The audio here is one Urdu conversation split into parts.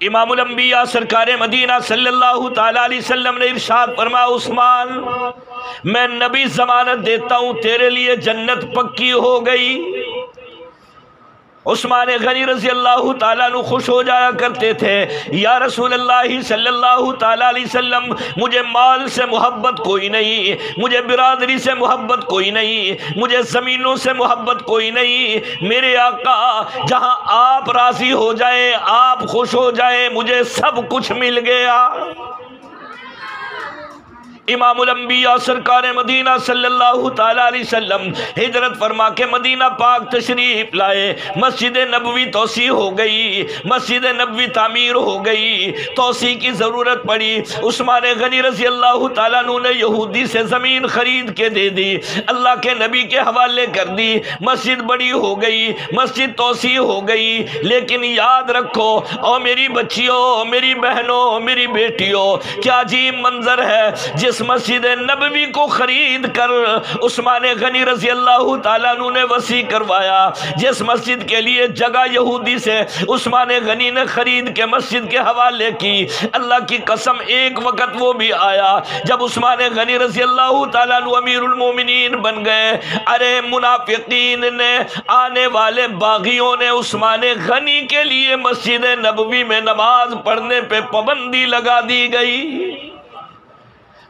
امام الانبیاء سرکار مدینہ صلی اللہ تعالیٰ علیہ وسلم نے ارشاد فرمایا عثمان میں نبی ضمانت دیتا ہوں تیرے لیے جنت پکی ہو گئی۔ عثمان غنی رضی اللہ تعالیٰ عنہ خوش ہو جایا کرتے تھے، یا رسول اللہ صلی اللہ تعالیٰ علیہ وسلم مجھے مال سے محبت کوئی نہیں، مجھے برادری سے محبت کوئی نہیں، مجھے زمینوں سے محبت کوئی نہیں، میرے آقا جہاں آپ راضی ہو جائیں، آپ خوش ہو جائیں، مجھے سب کچھ مل گیا۔ امام الانبیاء سرکار مدینہ صلی اللہ تعالیٰ علیہ وسلم ہجرت فرما کے مدینہ پاک تشریف لائے، مسجد نبوی توسیع ہو گئی، مسجد نبوی تعمیر ہو گئی، توسیع کی ضرورت پڑی۔ عثمان غنی رضی اللہ تعالیٰ عنہ نے یہودی سے زمین خرید کے دے دی، اللہ کے نبی کے حوالے کر دی، مسجد بڑی ہو گئی، مسجد توسیع ہو گئی۔ لیکن یاد رکھو او میری بچیوں، میری بہنوں، میری بیٹیوں، کیا عجیب منظر ہے، جس مسجد نبوی کو خرید کر عثمان غنی رضی اللہ تعالیٰ عنہ نے وسیع کروایا، جس مسجد کے لیے جگہ یہودی سے عثمان غنی نے خرید کے مسجد کے حوالے کی، اللہ کی قسم ایک وقت وہ بھی آیا جب عثمان غنی رضی اللہ تعالیٰ عنہ امیر المومنین بن گئے، ارے منافقین نے، آنے والے باغیوں نے عثمان غنی کے لیے مسجد نبوی میں نماز پڑھنے پہ پابندی لگا دی گئی۔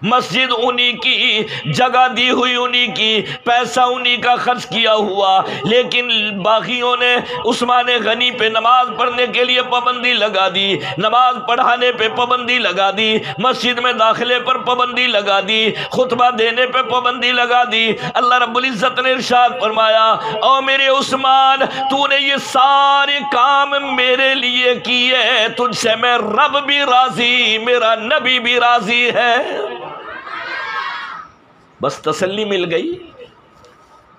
مسجد انہی کی، جگہ دی ہوئی انہی کی، پیسہ انہی کا خرچ کیا ہوا، لیکن باغیوں نے عثمان غنی پہ نماز پڑھنے کے لیے پابندی لگا دی، نماز پڑھانے پہ پابندی لگا دی، مسجد میں داخلے پر پابندی لگا دی، خطبہ دینے پہ پابندی لگا دی۔ اللہ رب العزت نے ارشاد فرمایا او میرے عثمان تو نے یہ سارے کام میرے لیے کیے، تجھ سے میں رب بھی راضی، میرا نبی بھی راضی ہے۔ بس تسلی مل گئی۔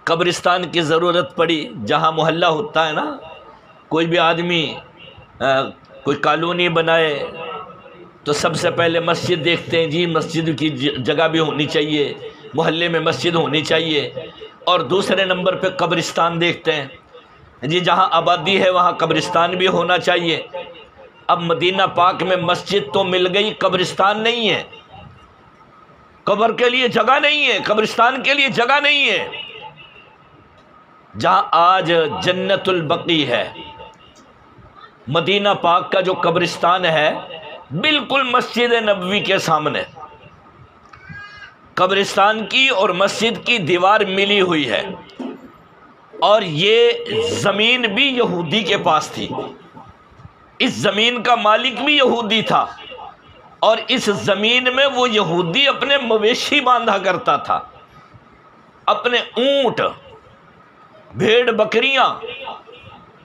قبرستان کی ضرورت پڑی، جہاں محلہ ہوتا ہے نا، کوئی بھی آدمی کوئی کالونی بنائے تو سب سے پہلے مسجد دیکھتے ہیں، جی مسجد کی جگہ بھی ہونی چاہیے، محلے میں مسجد ہونی چاہیے، اور دوسرے نمبر پہ قبرستان دیکھتے ہیں، جی جہاں آبادی ہے وہاں قبرستان بھی ہونا چاہیے۔ اب مدینہ پاک میں مسجد تو مل گئی، قبرستان نہیں ہے، قبر کے لیے جگہ نہیں ہے، قبرستان کے لیے جگہ نہیں ہے۔ جہاں آج جنت البقیع ہے، مدینہ پاک کا جو قبرستان ہے بالکل مسجد نبوی کے سامنے، قبرستان کی اور مسجد کی دیوار ملی ہوئی ہے، اور یہ زمین بھی یہودی کے پاس تھی، اس زمین کا مالک بھی یہودی تھا، اور اس زمین میں وہ یہودی اپنے مویشی باندھا کرتا تھا، اپنے اونٹ، بھیڑ بکریاں،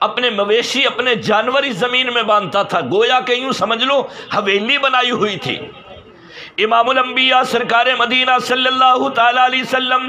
اپنے مویشی، اپنے جانور اس زمین میں باندھتا تھا، گویا کہ یوں سمجھ لو حویلی بنائی ہوئی تھی۔ امام الانبیاء سرکار مدینہ صلی اللہ تعالیٰ علیہ وسلم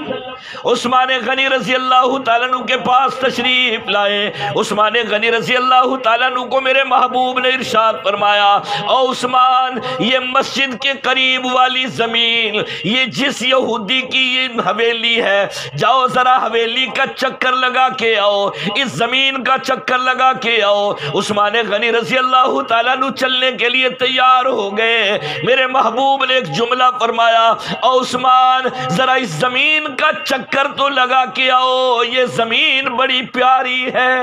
عثمان غنی رضی اللہ تعالیٰ عنہ کے پاس تشریف لائے۔ عثمان غنی رضی اللہ تعالیٰ عنہ کو میرے محبوب نے ارشاد فرمایا او عثمان یہ مسجد کے قریب والی زمین، یہ جس یہودی کی یہ حویلی ہے، جاؤ ذرا حویلی کا چکر لگا کے آؤ، اس زمین کا چکر لگا کے آؤ۔ عثمان غنی رضی اللہ تعالیٰ عنہ چلنے کے لیے تیار ہو گئے۔ میرے محبوب نے ایک جملہ فرمایا او عثمان ذرا اس زمین کا چکر تو لگا کے آؤ، یہ زمین بڑی پیاری ہے۔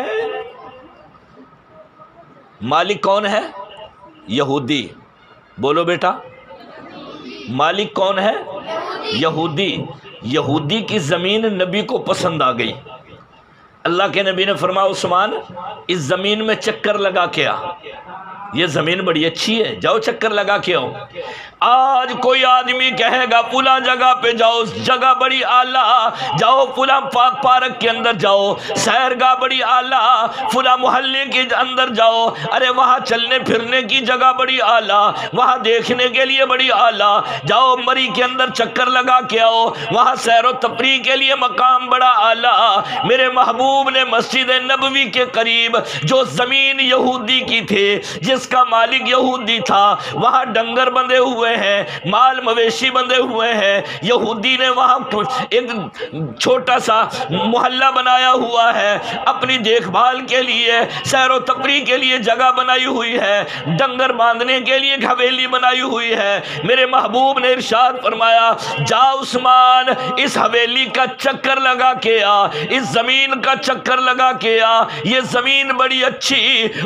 مالک کون ہے؟ یہودی، بولو بیٹا، مالک کون ہے؟ یہودی۔ یہودی کی زمین نبی کو پسند آ گئی، اللہ کے نبی نے فرمایا عثمان اس زمین میں چکر لگا کے آ، یہ زمین بڑی اچھی ہے، جاؤ چکر لگا کے آؤ۔ آج کوئی آدمی کہے گا فلاں جگہ پہ جاؤ، جگہ بڑی اعلیٰ، جاؤ فلاں پارک کے اندر جاؤ، سیرگاہ بڑی اعلیٰ، فلاں محلے کے اندر جاؤ، ارے وہاں چلنے پھرنے کی جگہ بڑی اعلیٰ، وہاں دیکھنے کے لیے بڑی اعلیٰ، جاؤ مری کے اندر چکر لگا کے آؤ، وہاں سیر و تفریح کے لیے مقام بڑا اعلیٰ۔ میرے محبوب نے مسجد نبوی کے قریب جو زمین یہودی کی تھی، جس کا مالک یہودی تھا، وہاں ڈنگر بندھے ہوئے ہوئے ہیں، مال مویشی بندے ہوئے ہیں۔ یہودی نے وہاں ایک چھوٹا سا محلہ بنایا ہوا ہے، اپنی دیکھ بھال کے لیے، سیر و تفریح کے لیے جگہ بنائی ہوئی ہے، ڈنگر باندھنے کے لیے حویلی بنائی ہوئی ہے۔ میرے محبوب نے ارشاد فرمایا، جا عثمان اس حویلی کا چکر لگا کے آ، اس زمین کا چکر لگا کے آ، یہ زمین بڑی اچھی۔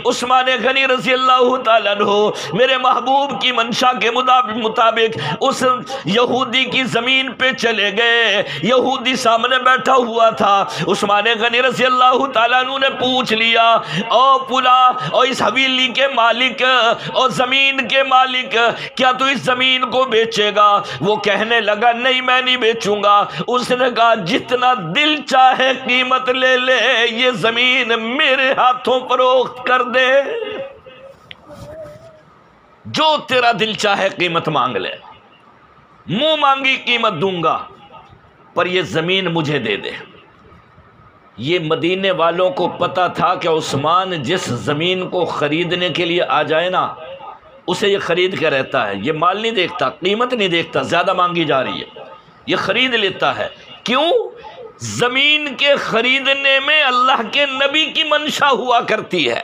عثمان غنی رضی اللہ تعالیٰ عنہ میرے محبوب کی منشا کے مطابق اس یہودی کی زمین پہ چلے گئے۔ یہودی سامنے بیٹھا ہوا تھا، عثمان غنی رضی اللہ تعالیٰ عنہ نے پوچھ لیا، او پلا، اور اس حویلی کے مالک اور زمین کے مالک، کیا تو اس زمین کو بیچے گا؟ وہ کہنے لگا، نہیں میں نہیں بیچوں گا۔ اس نے کہا، جتنا دل چاہے قیمت لے لے، یہ زمین میرے ہاتھوں فروخت کر دے، جو تیرا دل چاہے قیمت مانگ لے، منہ مانگی قیمت دوں گا، پر یہ زمین مجھے دے دے۔ یہ مدینے والوں کو پتا تھا کہ عثمان جس زمین کو خریدنے کے لیے آ جائے نا، اسے یہ خرید کے رہتا ہے، یہ مال نہیں دیکھتا، قیمت نہیں دیکھتا، زیادہ مانگی جا رہی ہے، یہ خرید لیتا ہے۔ کیوں؟ زمین کے خریدنے میں اللہ کے نبی کی منشا ہوا کرتی ہے۔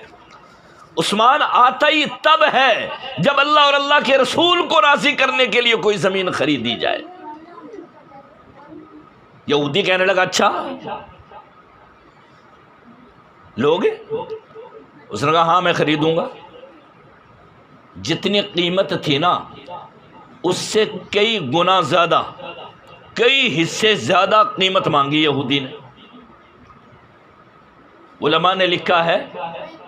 عثمان آتا ہی تب ہے جب اللہ اور اللہ کے رسول کو راضی کرنے کے لیے کوئی زمین خریدی جائے۔ یہودی کہنے لگا، اچھا لوگے؟ اس نے کہا، ہاں میں خریدوں گا۔ جتنی قیمت تھی نا، اس سے کئی گنا زیادہ، کئی حصے زیادہ قیمت مانگی یہودی نے۔ علماء نے لکھا ہے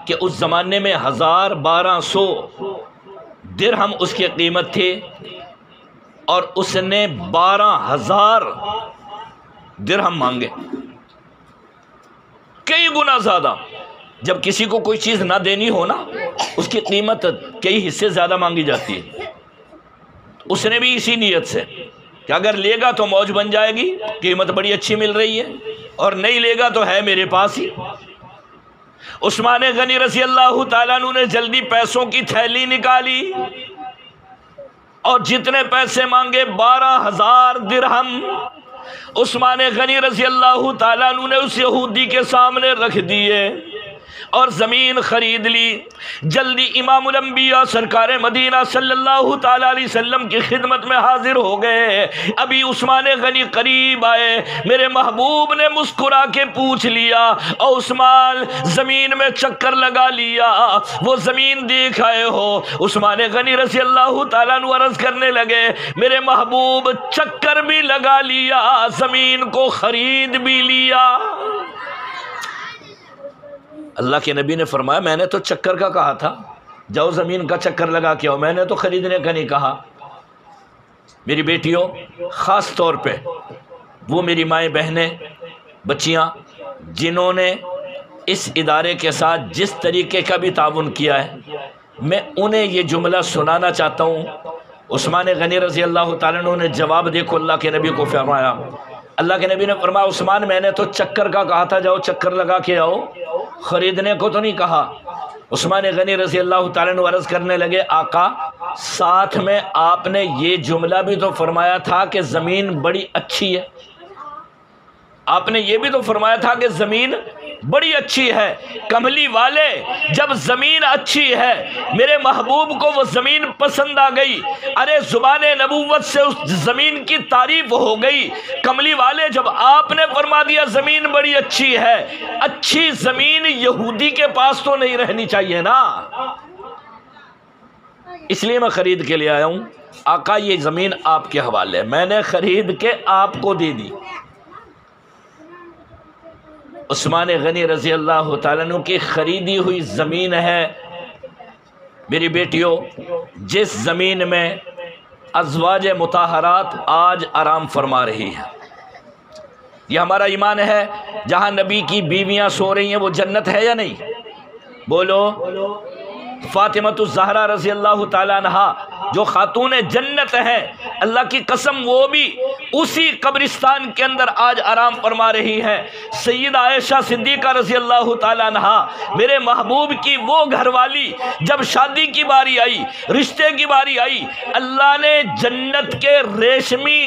کہ اس زمانے میں 1200 درہم اس کی قیمت تھی، اور اس نے 12,000 درہم مانگے، کئی گنا زیادہ۔ جب کسی کو کوئی چیز نہ دینی ہو نا، اس کی قیمت کئی حصے زیادہ مانگی جاتی ہے۔ اس نے بھی اسی نیت سے کہ اگر لے گا تو موج بن جائے گی، قیمت بڑی اچھی مل رہی ہے، اور نہیں لے گا تو ہے میرے پاس ہی۔ عثمان غنی رضی اللہ تعالیٰ عنہ نے جلدی پیسوں کی تھیلی نکالی، اور جتنے پیسے مانگے 12,000 درہم عثمان غنی رضی اللہ تعالیٰ عنہ نے اس یہودی کے سامنے رکھ دیے، اور زمین خرید لی۔ جلدی امام الانبیاء سرکار مدینہ صلی اللہ تعالیٰ علیہ وسلم کی خدمت میں حاضر ہو گئے۔ ابھی عثمان غنی قریب آئے، میرے محبوب نے مسکرا کے پوچھ لیا، اور عثمان زمین میں چکر لگا لیا، وہ زمین دیکھ آئے ہو؟ عثمان غنی رضی اللہ تعالیٰ عنہ عرض کرنے لگے، میرے محبوب چکر بھی لگا لیا، زمین کو خرید بھی لیا۔ اللہ کے نبی نے فرمایا، میں نے تو چکر کا کہا تھا، جاؤ زمین کا چکر لگا کے آؤ، میں نے تو خریدنے کا نہیں کہا۔ میری بیٹیوں، خاص طور پہ وہ میری مائیں بہنیں، بچیاں جنہوں نے اس ادارے کے ساتھ جس طریقے کا بھی تعاون کیا ہے، میں انہیں یہ جملہ سنانا چاہتا ہوں۔ عثمان غنی رضی اللہ تعالیٰ عنہ نے جواب دیکھو اللہ کے نبی کو فرمایا، اللہ کے نبی نے فرمایا، عثمان میں نے تو چکر کا کہا تھا، جاؤ چکر لگا کے آؤ، خریدنے کو تو نہیں کہا۔ عثمان غنی رضی اللہ تعالیٰ عنہ عرض کرنے لگے، آقا ساتھ میں آپ نے یہ جملہ بھی تو فرمایا تھا کہ زمین بڑی اچھی ہے، آپ نے یہ بھی تو فرمایا تھا کہ زمین بڑی اچھی ہے۔ کملی والے، جب زمین اچھی ہے، میرے محبوب کو وہ زمین پسند آ گئی، ارے زبان نبوت سے اس زمین کی تعریف ہو گئی۔ کملی والے، جب آپ نے فرما دیا زمین بڑی اچھی ہے، اچھی زمین یہودی کے پاس تو نہیں رہنی چاہیے نا، اس لیے میں خرید کے لے آیا ہوں۔ آقا یہ زمین آپ کے حوالے ہے، میں نے خرید کے آپ کو دے دی۔ عثمان غنی رضی اللہ تعالیٰ عنہ کی خریدی ہوئی زمین ہے میری بیٹیوں، جس زمین میں ازواج مطہرات آج آرام فرما رہی ہیں۔ یہ ہمارا ایمان ہے، جہاں نبی کی بیویاں سو رہی ہیں وہ جنت ہے یا نہیں؟ بولو۔ فاطمۃ الزہرا رضی اللہ تعالیٰ عنہا جو خاتون جنت ہیں، اللہ کی قسم وہ بھی اسی قبرستان کے اندر آج آرام فرما رہی ہیں سیدہ عائشہ صدیقہ رضی اللہ تعالیٰ عنہا، میرے محبوب کی وہ گھر والی۔ جب شادی کی باری آئی، رشتے کی باری آئی، اللہ نے جنت کے ریشمی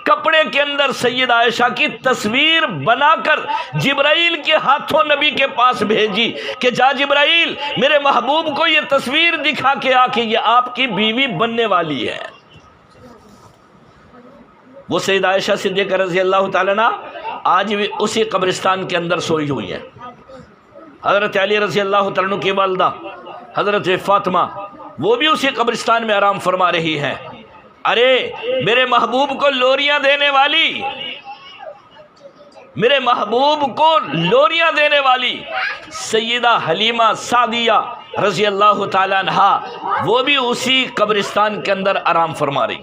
کپڑے کے اندر سیدہ عائشہ کی تصویر بنا کر جبرائیل کے ہاتھوں نبی کے پاس بھیجی کہ جا جبرائیل، میرے محبوب کو یہ تصویر دکھا کے آ کہ یہ آپ کی بیوی بننے والی ہے۔ وہ سیدہ عائشہ صدیقہ رضی اللہ تعالیٰ عنہ آج بھی اسی قبرستان کے اندر سوئی ہوئی ہیں۔ حضرت علی رضی اللہ تعالیٰ عنہ کی والدہ حضرت فاطمہ وہ بھی اسی قبرستان میں آرام فرما رہی ہیں۔ ارے میرے محبوب کو لوریاں دینے والی، میرے محبوب کو لوریاں دینے والی سیدہ حلیمہ سعدیہ رضی اللہ تعالیٰ عنہا وہ بھی اسی قبرستان کے اندر آرام فرما رہی۔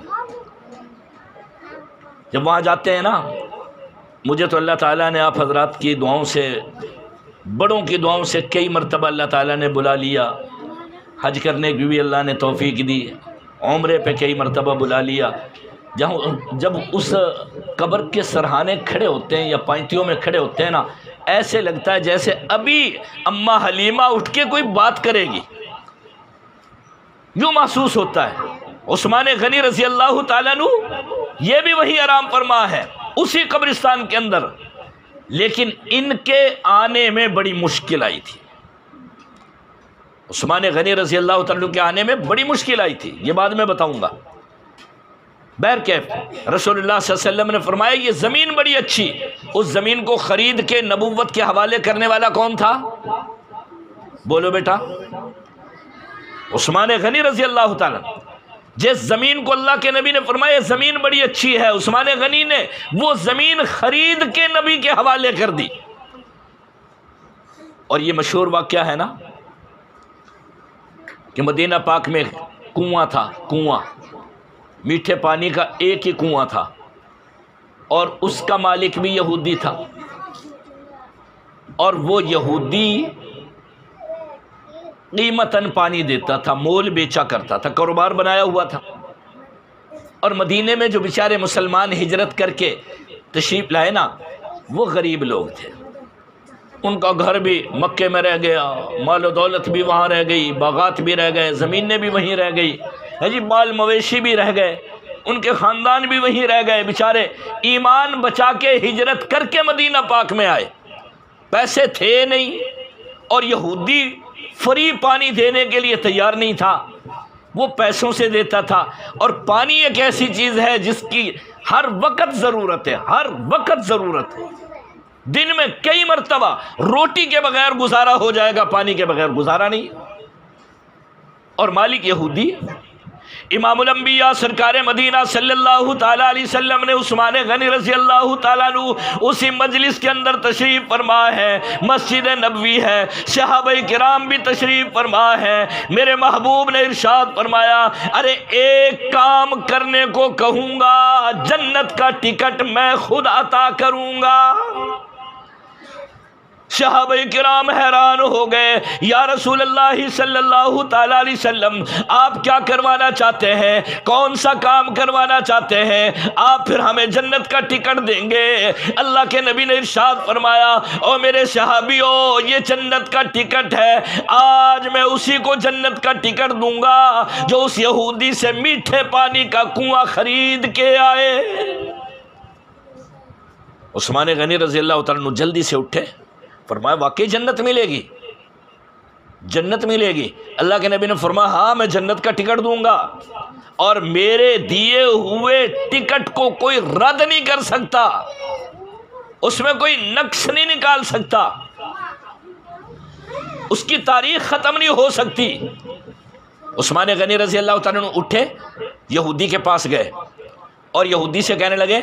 جب وہاں جاتے ہیں نا، مجھے تو اللہ تعالیٰ نے آپ حضرات کی دعاؤں سے، بڑوں کی دعاؤں سے کئی مرتبہ اللہ تعالیٰ نے بلا لیا، حج کرنے کی بھی اللہ نے توفیق دی، عمرے پہ کئی مرتبہ بلا لیا۔ جب اس قبر کے سرہانے کھڑے ہوتے ہیں یا پائنتیوں میں کھڑے ہوتے ہیں نا، ایسے لگتا ہے جیسے ابھی اماں حلیمہ اٹھ کے کوئی بات کرے گی، یوں محسوس ہوتا ہے۔ عثمان غنی رضی اللہ تعالیٰ عنہ یہ بھی وہی آرام فرما ہے اسی قبرستان کے اندر، لیکن ان کے آنے میں بڑی مشکل آئی تھی۔ عثمان غنی رضی اللہ تعالیٰ کے آنے میں بڑی مشکل آئی تھی، یہ بعد میں بتاؤں گا۔ بہرکیف رسول اللہ صلی اللہ علیہ وسلم نے فرمایا یہ زمین بڑی اچھی، اس زمین کو خرید کے نبوت کے حوالے کرنے والا کون تھا؟ بولو بیٹا، عثمان غنی رضی اللہ تعالیٰ۔ جس زمین کو اللہ کے نبی نے فرمایا زمین بڑی اچھی ہے، عثمان غنی نے وہ زمین خرید کے نبی کے حوالے کر دی۔ اور یہ مشہور واقعہ ہے نا کہ مدینہ پاک میں کنواں تھا، کنواں میٹھے پانی کا ایک ہی کنواں تھا، اور اس کا مالک بھی یہودی تھا، اور وہ یہودی قیمتاً پانی دیتا تھا، مول بیچا کرتا تھا، کاروبار بنایا ہوا تھا۔ اور مدینے میں جو بیچارے مسلمان ہجرت کر کے تشریف لائے نا، وہ غریب لوگ تھے، ان کا گھر بھی مکے میں رہ گیا، مال و دولت بھی وہاں رہ گئی، باغات بھی رہ گئے، زمینیں بھی وہیں رہ گئی، جی مال مویشی بھی رہ گئے، ان کے خاندان بھی وہیں رہ گئے۔ بیچارے ایمان بچا کے ہجرت کر کے مدینہ پاک میں آئے، پیسے تھے نہیں، اور یہودی فری پانی دینے کے لیے تیار نہیں تھا، وہ پیسوں سے دیتا تھا۔ اور پانی ایک ایسی چیز ہے جس کی ہر وقت ضرورت ہے، ہر وقت ضرورت ہے، دن میں کئی مرتبہ روٹی کے بغیر گزارا ہو جائے گا، پانی کے بغیر گزارا نہیں۔ اور مالک یہودی، امام الانبیاء سرکار مدینہ صلی اللہ تعالیٰ علیہ وسلم نے عثمان غنی رضی اللہ تعالیٰ عنہ اسی مجلس کے اندر تشریف فرما ہے، مسجد نبوی ہے، صحابہ کرام بھی تشریف فرما ہے۔ میرے محبوب نے ارشاد فرمایا، ارے ایک کام کرنے کو کہوں گا، جنت کا ٹکٹ میں خود عطا کروں گا۔ صحابہ کرام حیران ہو گئے، یا رسول اللہ صلی اللہ تعالیٰ علیہ وسلم، آپ کیا کروانا چاہتے ہیں؟ کون سا کام کروانا چاہتے ہیں؟ آپ پھر ہمیں جنت کا ٹکٹ دیں گے؟ اللہ کے نبی نے ارشاد فرمایا، او میرے صحابیوں، یہ جنت کا ٹکٹ ہے، آج میں اسی کو جنت کا ٹکٹ دوں گا جو اس یہودی سے میٹھے پانی کا کنواں خرید کے آئے۔ عثمان غنی رضی اللہ تعالیٰ عنہ جلدی سے اٹھے، فرمایا واقعی جنت ملے گی، جنت ملے گی؟ اللہ کے نبی نے فرمایا ہاں میں جنت کا ٹکٹ دوں گا، اور میرے دیے ہوئے ٹکٹ کو کوئی رد نہیں کر سکتا، اس میں کوئی نقص نہیں نکال سکتا، اس کی تاریخ ختم نہیں ہو سکتی۔ عثمان غنی رضی اللہ تعالیٰ عنہ اٹھے، یہودی کے پاس گئے، اور یہودی سے کہنے لگے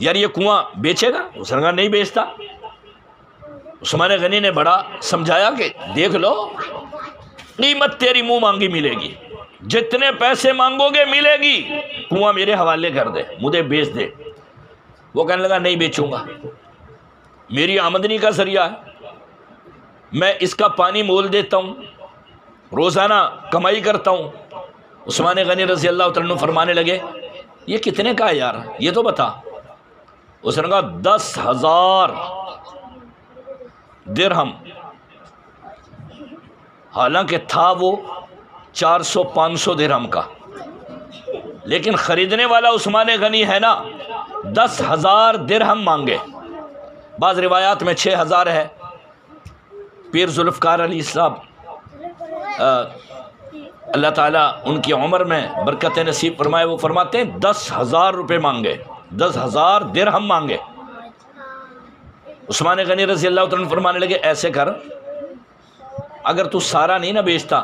یار یہ کنواں بیچے گا؟ اس نے کہا نہیں بیچتا۔ عثمان غنی نے بڑا سمجھایا کہ دیکھ لو، قیمت تیری منہ مانگی ملے گی، جتنے پیسے مانگو گے ملے گی، کنواں میرے حوالے کر دے، مجھے بیچ دے۔ وہ کہنے لگا نہیں بیچوں گا، میری آمدنی کا ذریعہ ہے، میں اس کا پانی مول دیتا ہوں، روزانہ کمائی کرتا ہوں۔ عثمان غنی رضی اللہ تعالیٰ عنہ فرمانے لگے یہ کتنے کا ہے یار، یہ تو بتا۔ اس نے کہا 10,000 درہم، حالانکہ تھا وہ 400-500 درہم کا، لیکن خریدنے والا عثمان غنی ہے نا، 10,000 درہم مانگے۔ بعض روایات میں 6,000 ہے۔ پیر ذوالفقار علی صاحب اللہ تعالیٰ ان کی عمر میں برکت نصیب فرمائے، وہ فرماتے ہیں 10,000 روپے مانگے، 10,000 درہم مانگے۔ عثمان غنی رضی اللہ عنہ فرمانے لگے ایسے کر، اگر تو سارا نہیں نہ بیچتا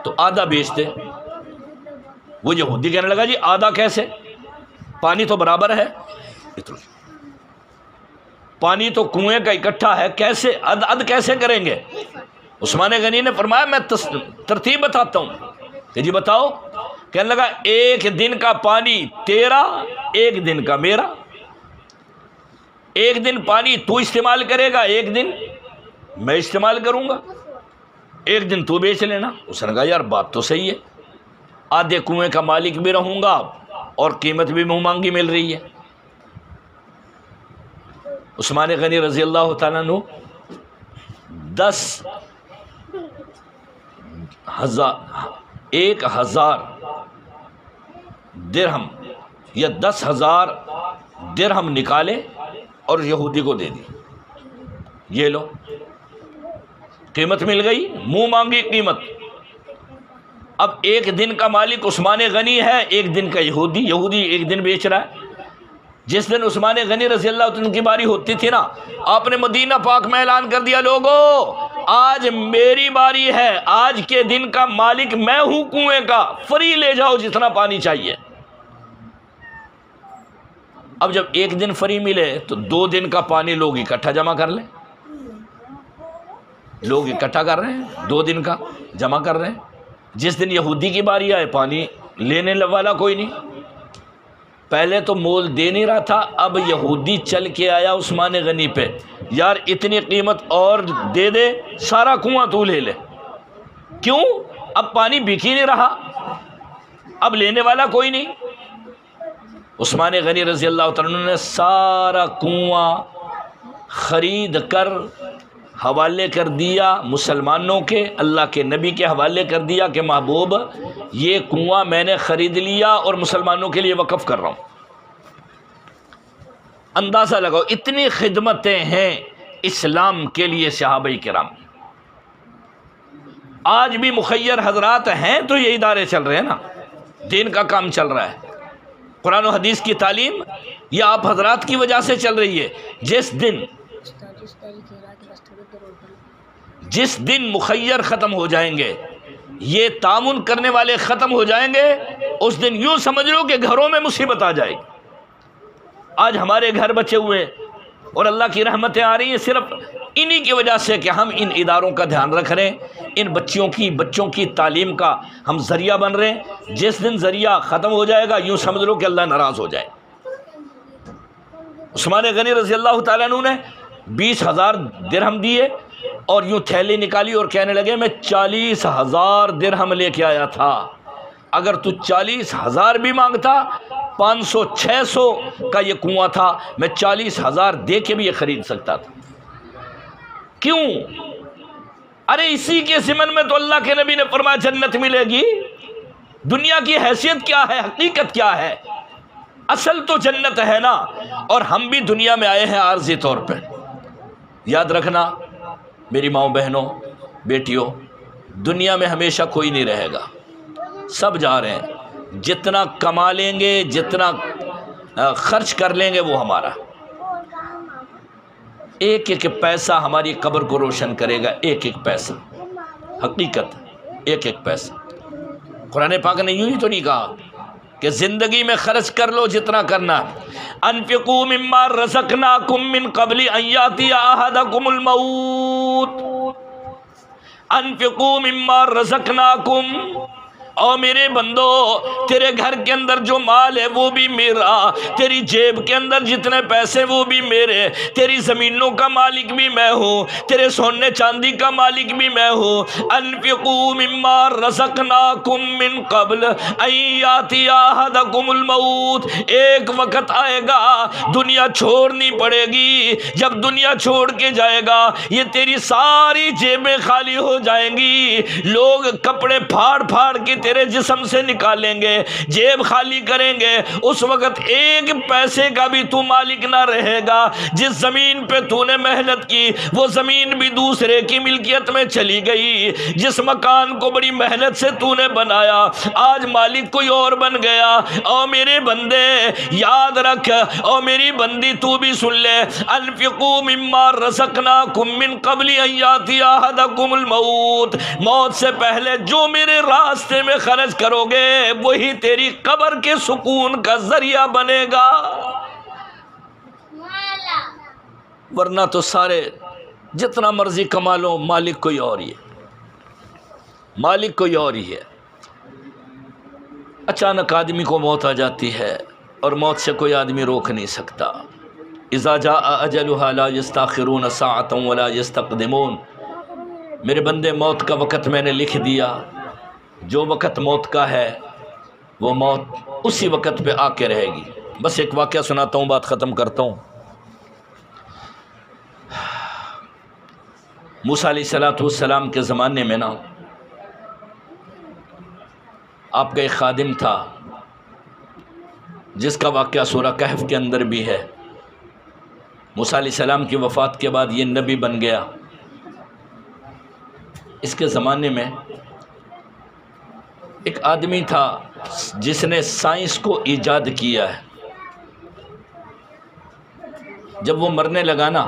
تو آدھا بیچ دے۔ وہ یہودی کہنے لگا جی آدھا کیسے، پانی تو برابر ہے، پانی تو کنویں کا اکٹھا ہے، کیسے اد کیسے کریں گے؟ عثمان غنی نے فرمایا میں ترتیب بتاتا ہوں کہ جی بتاؤ۔ کہنے لگا ایک دن کا پانی تیرا، ایک دن کا میرا، ایک دن پانی تو استعمال کرے گا، ایک دن میں استعمال کروں گا، ایک دن تو بیچ لینا۔ اس نے کہا یار بات تو صحیح ہے، آدھے کنویں کا مالک بھی رہوں گا اور قیمت بھی منہ مانگی مل رہی ہے۔ عثمان غنی رضی اللہ تعالیٰ عنہ 1,000 درہم یا 10,000 درہم نکالے اور یہودی کو دے دی، یہ لو قیمت مل گئی، منہ مانگی قیمت۔ اب ایک دن کا مالک عثمان غنی ہے، ایک دن کا یہودی ایک دن بیچ رہا ہے۔ جس دن عثمان غنی رضی اللہ عنہ کی باری ہوتی تھی نا، آپ نے مدینہ پاک میں اعلان کر دیا لوگو آج میری باری ہے، آج کے دن کا مالک میں ہوں کنویں کا، فری لے جاؤ جتنا پانی چاہیے۔ اب جب ایک دن فری ملے تو 2 دن کا پانی لوگ اکٹھا جمع کر لیں، لوگ اکٹھا کر رہے ہیں، 2 دن کا جمع کر رہے ہیں۔ جس دن یہودی کی باری آئے پانی لینے والا کوئی نہیں، پہلے تو مول دے نہیں رہا تھا، اب یہودی چل کے آیا عثمان غنی پہ، یار اتنی قیمت اور دے دے، سارا کنواں تو لے لے۔ کیوں؟ اب پانی بک ہی نہیں رہا، اب لینے والا کوئی نہیں۔ عثمان غنی رضی اللہ عنہ نے سارا کنواں خرید کر حوالے کر دیا مسلمانوں کے، اللہ کے نبی کے حوالے کر دیا کہ محبوب یہ کنواں میں نے خرید لیا اور مسلمانوں کے لیے وقف کر رہا ہوں۔ اندازہ لگاؤ اتنی خدمتیں ہیں اسلام کے لیے صحابہ کرام۔ آج بھی مخیر حضرات ہیں تو یہ ادارے چل رہے ہیں نا، دین کا کام چل رہا ہے، قرآن و حدیث کی تعلیم یہ آپ حضرات کی وجہ سے چل رہی ہے۔ جس دن مخیر ختم ہو جائیں گے، یہ تعاون کرنے والے ختم ہو جائیں گے، اس دن یوں سمجھ لو کہ گھروں میں مصیبت آ جائے گی۔ آج ہمارے گھر بچے ہوئے اور اللہ کی رحمتیں آ رہی ہیں صرف انہی کی وجہ سے کہ ہم ان اداروں کا دھیان رکھ رہے ہیں، ان بچوں کی تعلیم کا ہم ذریعہ بن رہے ہیں۔ جس دن ذریعہ ختم ہو جائے گا یوں سمجھ لو کہ اللہ ناراض ہو جائے۔ عثمان غنی رضی اللہ تعالیٰ عنہ نے 20,000 درہم دیے اور یوں تھیلی نکالی اور کہنے لگے میں 40,000 درہم لے کے آیا تھا، اگر تو 40,000 بھی مانگتا، 500-600 کا یہ کنواں تھا، میں 40,000 دے کے بھی یہ خرید سکتا تھا۔ کیوں؟ ارے اسی کے ضمن میں تو اللہ کے نبی نے فرمایا جنت ملے گی۔ دنیا کی حیثیت کیا ہے، حقیقت کیا ہے؟ اصل تو جنت ہے نا، اور ہم بھی دنیا میں آئے ہیں عارضی طور پہ۔ یاد رکھنا میری ماؤں بہنوں بیٹیوں، دنیا میں ہمیشہ کوئی نہیں رہے گا، سب جا رہے ہیں، جتنا کما لیں گے جتنا خرچ کر لیں گے وہ ہمارا، ایک ایک پیسہ ہماری قبر کو روشن کرے گا، ایک ایک پیسہ، حقیقت ایک ایک پیسہ۔ قرآن پاک نے یوں ہی تو نہیں کہا کہ زندگی میں خرچ کر لو جتنا کرنا ہے۔ انفقوا مما رزقناکم من قبل ان یاتی احدکم الموت، انفقوا مما رزقناکم، اور میرے بندو تیرے گھر کے اندر جو مال ہے وہ بھی میرا، تیری جیب کے اندر جتنے پیسے وہ بھی میرے، تیری زمینوں کا مالک بھی میں ہوں، تیرے سونے چاندی کا مالک بھی میں ہوں۔ انفقوا مما رزقناکم من قبل ان یاتی احدکم الموت، ایک وقت آئے گا دنیا چھوڑنی پڑے گی، جب دنیا چھوڑ کے جائے گا یہ تیری ساری جیبیں خالی ہو جائیں گی، لوگ کپڑے پھاڑ پھاڑ کے تیرے جسم سے نکالیں گے، جیب خالی کریں گے، اس وقت ایک پیسے کا بھی تو مالک نہ رہے گا۔ جس زمین پہ تو نے محنت کی وہ زمین بھی دوسرے کی ملکیت میں چلی گئی، جس مکان کو بڑی محنت سے تو نے بنایا آج مالک کوئی اور بن گیا۔ اور میرے بندے یاد رکھ، اور میری بندی تو بھی سن لے، انفقوا مما رزقناکم من قبل ان یاتی احدکم الموت، موت سے پہلے جو میرے راستے میں خرچ کرو گے وہی تیری قبر کے سکون کا ذریعہ بنے گا، ورنہ تو سارے جتنا مرضی کما لو مالک کوئی اور ہی ہے، مالک کوئی اور ہی ہے۔ اچانک آدمی کو موت آ جاتی ہے اور موت سے کوئی آدمی روک نہیں سکتا۔ اذا جاء اجلها لا يستاخرون ساعة ولا يستقدمون، میرے بندے موت کا وقت میں نے لکھ دیا، جو وقت موت کا ہے وہ موت اسی وقت پہ آ کے رہے گی۔ بس ایک واقعہ سناتا ہوں، بات ختم کرتا ہوں۔ موسیٰ علیہ السلام کے زمانے میں نا آپ کا ایک خادم تھا جس کا واقعہ سورہ کہف کے اندر بھی ہے۔ موسیٰ علیہ السلام کی وفات کے بعد یہ نبی بن گیا۔ اس کے زمانے میں ایک آدمی تھا جس نے سائنس کو ایجاد کیا ہے۔ جب وہ مرنے لگا نا،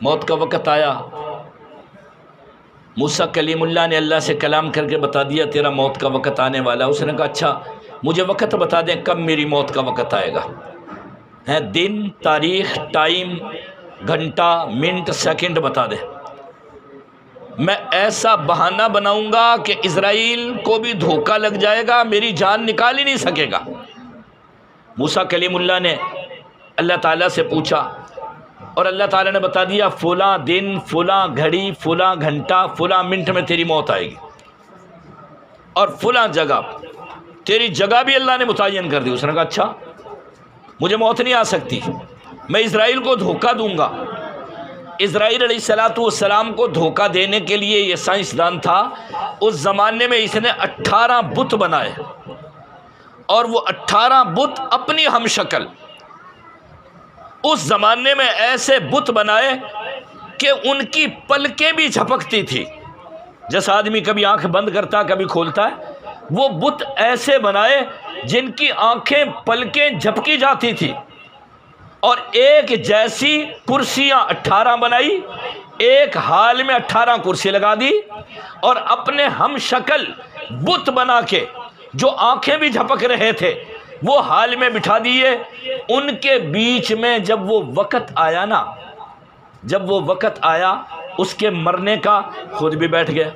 موت کا وقت آیا، موسیٰ کلیم اللہ نے اللہ سے کلام کر کے بتا دیا تیرا موت کا وقت آنے والا۔ اس نے کہا اچھا مجھے وقت بتا دیں کب میری موت کا وقت آئے گا، ہے دن، تاریخ، ٹائم، گھنٹہ، منٹ، سیکنڈ بتا دیں، میں ایسا بہانہ بناؤں گا کہ اسرائیل کو بھی دھوکہ لگ جائے گا، میری جان نکال ہی نہیں سکے گا۔ موسیٰ کلیم اللہ نے اللہ تعالیٰ سے پوچھا اور اللہ تعالیٰ نے بتا دیا فلاں دن، فلاں گھڑی، فلاں گھنٹہ، فلاں منٹ میں تیری موت آئے گی، اور فلاں جگہ، تیری جگہ بھی اللہ نے متعین کر دی۔ اس نے کہا اچھا مجھے موت نہیں آ سکتی، میں اسرائیل کو دھوکہ دوں گا۔ اسرائیل علیہ السلام کو دھوکہ دینے کے لیے یہ سائنسدان تھا، اس زمانے میں اس نے 18 بت بنائے، اور وہ 18 بت اپنی ہم شکل، اس زمانے میں ایسے بت بنائے کہ ان کی پلکیں بھی جھپکتی تھی، جیسا آدمی کبھی آنکھ بند کرتا کبھی کھولتا ہے، وہ بت ایسے بنائے جن کی آنکھیں پلکیں جھپکی جاتی تھی، اور ایک جیسی کرسیاں 18 بنائی، ایک حال میں 18 کرسی لگا دی، اور اپنے ہم شکل بت بنا کے جو آنکھیں بھی جھپک رہے تھے وہ حال میں بٹھا دیے۔ ان کے بیچ میں جب وہ وقت آیا نا، جب وہ وقت آیا اس کے مرنے کا، خود بھی بیٹھ گئے۔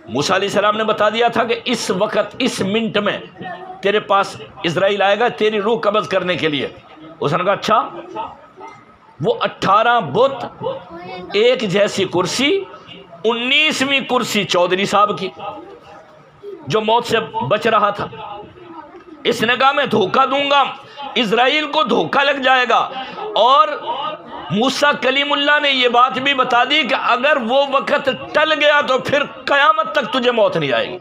موسیٰ علیہ السلام نے بتا دیا تھا کہ اس وقت اس منٹ میں تیرے پاس اسرائیل آئے گا تیری روح قبض کرنے کے لیے۔ اس نے کہا اچھا، وہ 18 بت، ایک جیسی کرسی، 19ویں کرسی چودھری صاحب کی جو موت سے بچ رہا تھا۔ اس نے کہا میں دھوکہ دوں گا، اسرائیل کو دھوکہ لگ جائے گا، اور موسیٰ کلیم اللہ نے یہ بات بھی بتا دی کہ اگر وہ وقت ٹل گیا تو پھر قیامت تک تجھے موت نہیں آئے گی،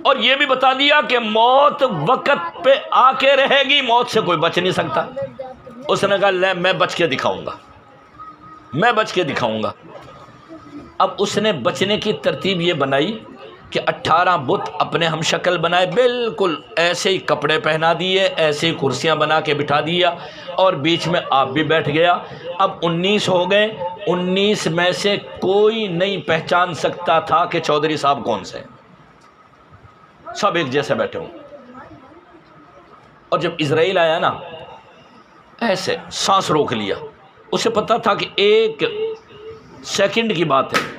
اور یہ بھی بتا دیا کہ موت وقت پہ آ کے رہے گی، موت سے کوئی بچ نہیں سکتا۔ اس نے کہا لے میں بچ کے دکھاؤں گا، میں بچ کے دکھاؤں گا۔ اب اس نے بچنے کی ترتیب یہ بنائی کہ 18 بت اپنے ہم شکل بنائے، بالکل ایسے ہی کپڑے پہنا دیے، ایسے ہی کرسیاں بنا کے بٹھا دیا، اور بیچ میں آپ بھی بیٹھ گیا۔ اب 19 ہو گئے، 19 میں سے کوئی نہیں پہچان سکتا تھا کہ چودھری صاحب کون سے، سب ایک جیسے بیٹھے ہوں۔ اور جب اسرائیل آیا نا، ایسے سانس روک لیا، اسے پتا تھا کہ 1 سیکنڈ کی بات ہے،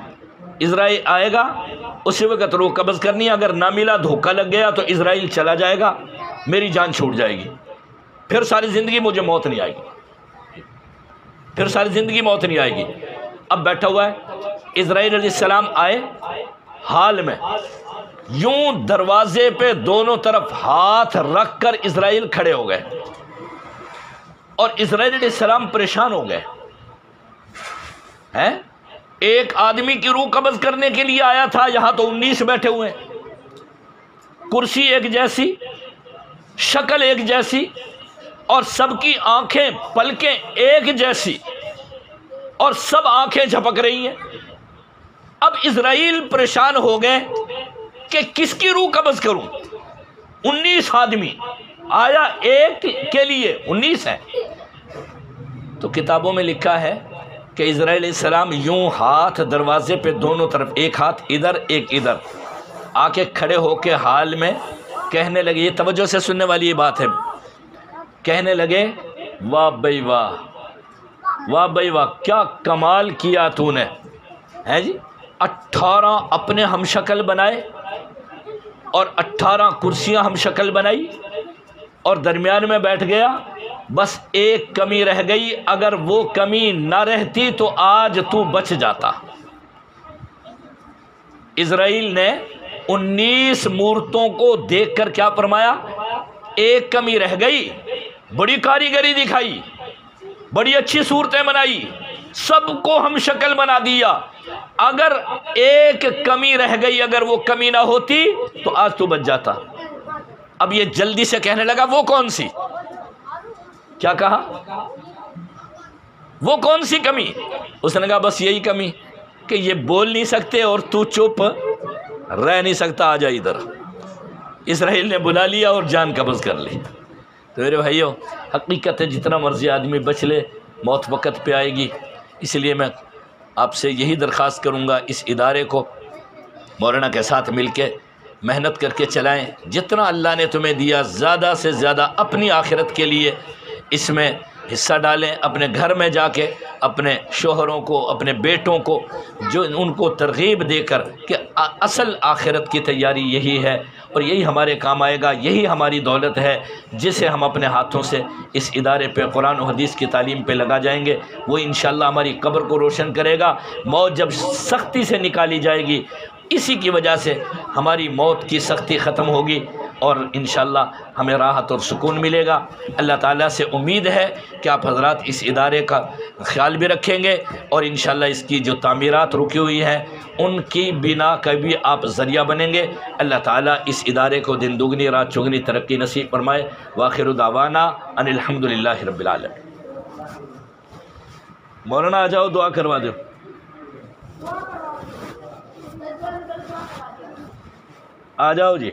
اسرائیل آئے گا اسی وقت روح قبض کرنی ہے، اگر نہ ملا دھوکہ لگ گیا تو اسرائیل چلا جائے گا، میری جان چھوٹ جائے گی، پھر ساری زندگی مجھے موت نہیں آئے گی، پھر ساری زندگی موت نہیں آئے گی۔ اب بیٹھا ہوا ہے، اسرائیل علیہ السلام آئے، حال میں یوں دروازے پہ دونوں طرف ہاتھ رکھ کر اسرائیل کھڑے ہو گئے، اور اسرائیل علیہ السلام پریشان ہو گئے ہیں۔ ایک آدمی کی روح قبض کرنے کے لیے آیا تھا، یہاں تو 19 بیٹھے ہوئے ہیں، کرسی ایک جیسی، شکل ایک جیسی، اور سب کی آنکھیں پلکیں ایک جیسی، اور سب آنکھیں جھپک رہی ہیں۔ اب اسرائیل پریشان ہو گئے کہ کس کی روح قبض کروں، 19 آدمی، آیا ایک کے لیے 19 ہے۔ تو کتابوں میں لکھا ہے کہ اسرائیل علیہ السلام یوں ہاتھ دروازے پہ دونوں طرف، ایک ہاتھ ادھر ایک ادھر، آ کے کھڑے ہو کے حال میں کہنے لگے، یہ توجہ سے سننے والی یہ بات ہے، کہنے لگے واہ بھائی واہ، واہ بھائی واہ، کیا کمال کیا تو نے، ہے جی۔ 18 اپنے ہم شکل بنائے اور 18 کرسیاں ہم شکل بنائی، اور درمیان میں بیٹھ گیا، بس ایک کمی رہ گئی، اگر وہ کمی نہ رہتی تو آج تو بچ جاتا۔ اسرائیل نے 19 مورتوں کو دیکھ کر کیا فرمایا، ایک کمی رہ گئی، بڑی کاریگری دکھائی، بڑی اچھی صورتیں بنائی، سب کو ہم شکل بنا دیا، اگر ایک کمی رہ گئی، اگر وہ کمی نہ ہوتی تو آج تو بچ جاتا۔ اب یہ جلدی سے کہنے لگا وہ کون سی، کیا کہا، وہ کون سی کمی؟ اس نے کہا بس یہی کمی کہ یہ بول نہیں سکتے اور تو چپ رہ نہیں سکتا، آ جا ادھر۔ اسرائیل نے بلا لیا اور جان قبض کر لی۔ تو میرے بھائیو، حقیقت ہے جتنا مرضی آدمی بچ لے، موت وقت پہ آئے گی۔ اس لیے میں آپ سے یہی درخواست کروں گا، اس ادارے کو مولانا کے ساتھ مل کے محنت کر کے چلائیں، جتنا اللہ نے تمہیں دیا زیادہ سے زیادہ اپنی آخرت کے لیے اس میں حصہ ڈالیں، اپنے گھر میں جا کے اپنے شوہروں کو، اپنے بیٹوں کو، جو ان کو ترغیب دے کر کہ اصل آخرت کی تیاری یہی ہے، اور یہی ہمارے کام آئے گا، یہی ہماری دولت ہے جسے ہم اپنے ہاتھوں سے اس ادارے پہ قرآن و حدیث کی تعلیم پہ لگا جائیں گے، وہ انشاءاللہ ہماری قبر کو روشن کرے گا۔ موت جب سختی سے نکالی جائے گی، اسی کی وجہ سے ہماری موت کی سختی ختم ہوگی، اور انشاءاللہ ہمیں راحت اور سکون ملے گا۔ اللہ تعالیٰ سے امید ہے کہ آپ حضرات اس ادارے کا خیال بھی رکھیں گے، اور انشاءاللہ اس کی جو تعمیرات رکی ہوئی ہیں ان کی بنا کا بھی آپ ذریعہ بنیں گے۔ اللہ تعالیٰ اس ادارے کو دن دگنی رات چگنی ترقی نصیب فرمائے۔ وآخر دعوانا ان الحمدللہ رب العالمین۔ مولانا آ جاؤ، دعا کروا دو، آ جاؤ جی۔